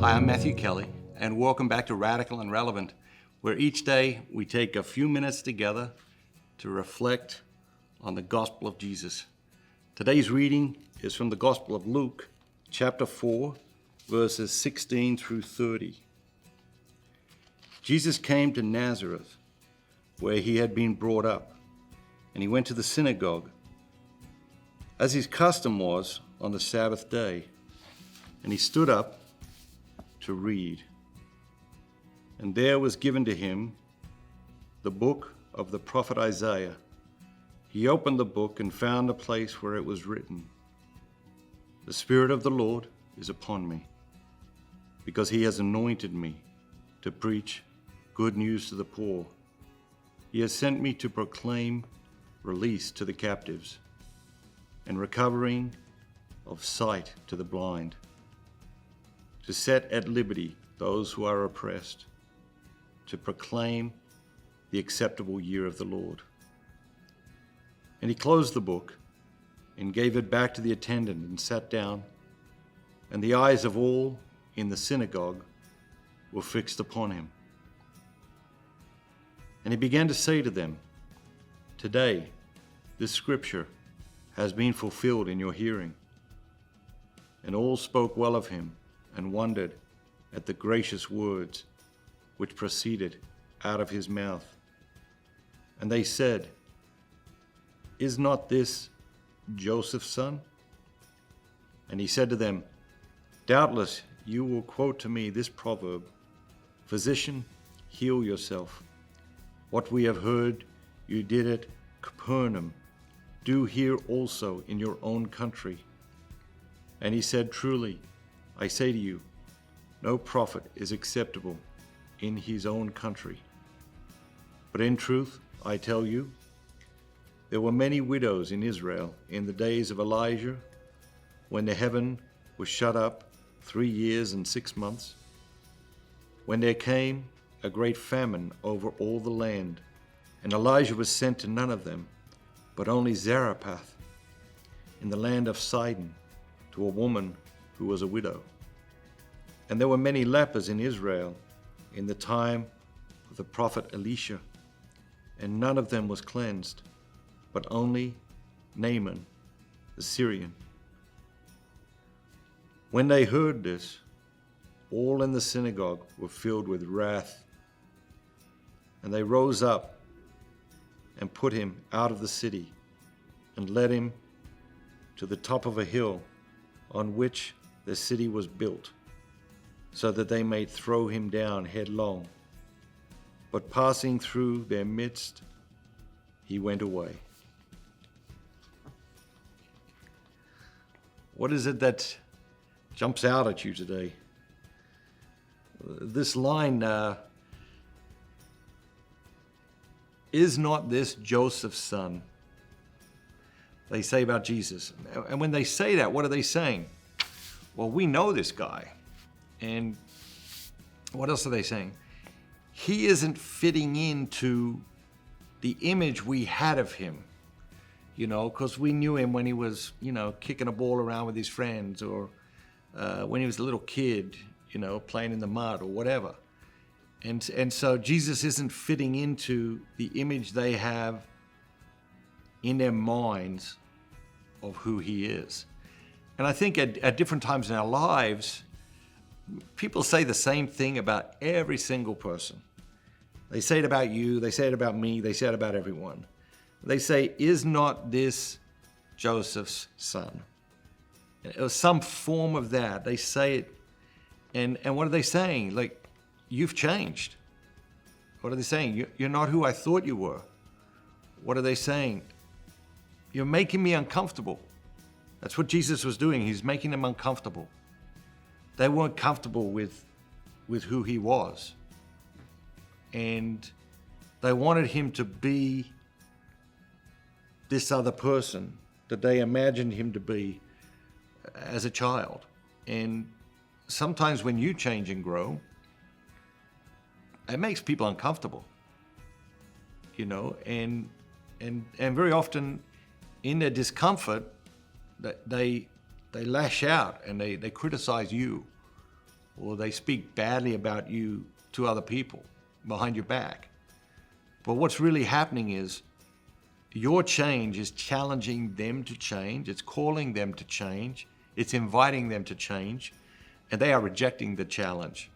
Hi, I'm Matthew Kelly, and welcome back to Radical and Relevant, where each day we take a few minutes together to reflect on the gospel of Jesus. Today's reading is from the Gospel of Luke, chapter 4, verses 16 through 30. Jesus came to Nazareth, where he had been brought up, and he went to the synagogue, as his custom was on the Sabbath day, and he stood up to read. And there was given to him the book of the prophet Isaiah. He opened the book and found a place where it was written, "The Spirit of the Lord is upon me, because he has anointed me to preach good news to the poor. He has sent me to proclaim release to the captives and recovering of sight to the blind, to set at liberty those who are oppressed, to proclaim the acceptable year of the Lord." And he closed the book and gave it back to the attendant and sat down, and the eyes of all in the synagogue were fixed upon him. And he began to say to them, "Today this scripture has been fulfilled in your hearing." And all spoke well of him and wondered at the gracious words which proceeded out of his mouth. And they said, "Is not this Joseph's son?" And he said to them, "Doubtless you will quote to me this proverb, 'Physician, heal yourself. What we have heard you did at Capernaum, do here also in your own country.' And he said, 'Truly, I say to you, no prophet is acceptable in his own country. But in truth, I tell you, there were many widows in Israel in the days of Elijah, when the heaven was shut up 3 years and 6 months, when there came a great famine over all the land, and Elijah was sent to none of them, but only Zarephath in the land of Sidon, to a woman who was a widow. And there were many lepers in Israel in the time of the prophet Elisha, and none of them was cleansed, but only Naaman the Syrian." When they heard this, all in the synagogue were filled with wrath, and they rose up and put him out of the city and led him to the top of a hill on which the city was built, so that they might throw him down headlong. But passing through their midst, he went away. What is it that jumps out at you today? This line, "Is not this Joseph's son?" They say about Jesus. And when they say that, what are they saying? Well, we know this guy. And what else are they saying? He isn't fitting into the image we had of him, because we knew him when he was, kicking a ball around with his friends, or when he was a little kid, playing in the mud or whatever. And so Jesus isn't fitting into the image they have in their minds of who he is. And I think at different times in our lives, people say the same thing about every single person. They say it about you, they say it about me, they say it about everyone. They say, "Is not this Joseph's son?" Or some form of that. They say it, and what are they saying? Like, "You've changed." What are they saying? "You're not who I thought you were." What are they saying? "You're making me uncomfortable." That's what Jesus was doing. He's making them uncomfortable. They weren't comfortable with who he was. And they wanted him to be this other person that they imagined him to be as a child. And sometimes when you change and grow, it makes people uncomfortable, and very often in their discomfort, they lash out and they criticize you or they speak badly about you to other people behind your back. But what's really happening is your change is challenging them to change. It's calling them to change. It's inviting them to change. And they are rejecting the challenge.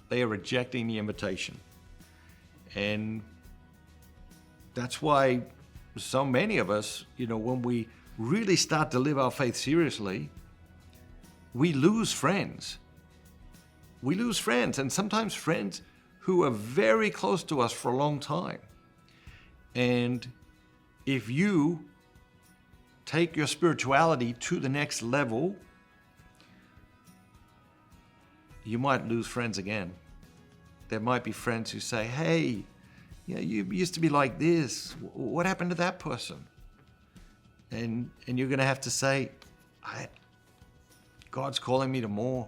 They are rejecting the invitation. And that's why so many of us, when we really start to live our faith seriously, we lose friends. We lose friends, and sometimes friends who are very close to us for a long time. And if you take your spirituality to the next level, you might lose friends again. There might be friends who say, hey, you used to be like this. What happened to that person? And you're going to have to say, God's calling me to more.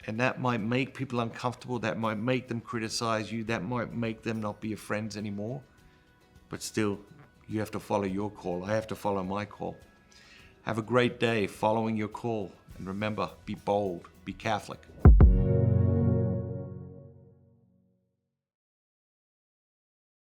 And that might make people uncomfortable. That might make them criticize you. That might make them not be your friends anymore. But still, you have to follow your call. I have to follow my call. Have a great day following your call. And remember, be bold, be Catholic.